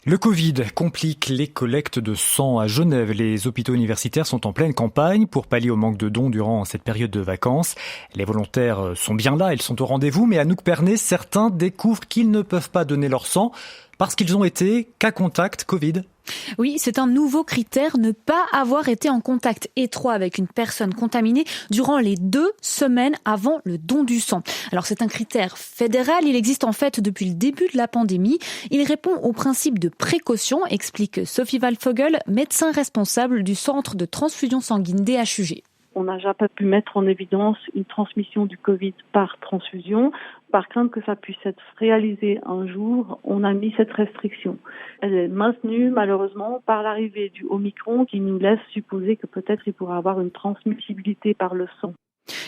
Le Covid complique les collectes de sang à Genève. Les hôpitaux universitaires sont en pleine campagne pour pallier au manque de dons durant cette période de vacances. Les volontaires sont bien là, ils sont au rendez-vous, mais Anouk Pernet, certains découvrent qu'ils ne peuvent pas donner leur sang parce qu'ils ont été cas contact Covid. Oui, c'est un nouveau critère, ne pas avoir été en contact étroit avec une personne contaminée durant les 2 semaines avant le don du sang. Alors c'est un critère fédéral, il existe en fait depuis le début de la pandémie. Il répond au principe de précaution, explique Sophie Waldvogel, médecin responsable du centre de transfusion sanguine DHUG. On n'a jamais pu mettre en évidence une transmission du Covid par transfusion. Par crainte que ça puisse être réalisé un jour, on a mis cette restriction. Elle est maintenue malheureusement par l'arrivée du Omicron qui nous laisse supposer que peut-être il pourra avoir une transmissibilité par le sang.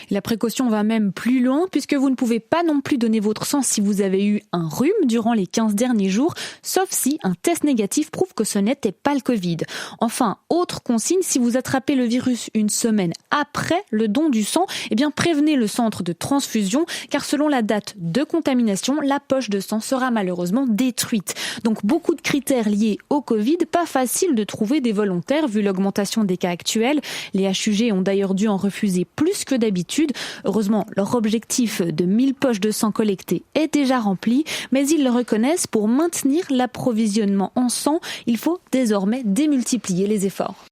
La précaution va même plus loin puisque vous ne pouvez pas non plus donner votre sang si vous avez eu un rhume durant les 15 derniers jours, sauf si un test négatif prouve que ce n'était pas le Covid. Enfin, autre consigne, si vous attrapez le virus une semaine après le don du sang, prévenez le centre de transfusion car selon la date de contamination, la poche de sang sera malheureusement détruite. Donc beaucoup de critères liés au Covid, pas facile de trouver des volontaires vu l'augmentation des cas actuels. Les HUG ont d'ailleurs dû en refuser plus que d'habitude. Heureusement, leur objectif de 1000 poches de sang collectées est déjà rempli, mais ils le reconnaissent, pour maintenir l'approvisionnement en sang, il faut désormais démultiplier les efforts.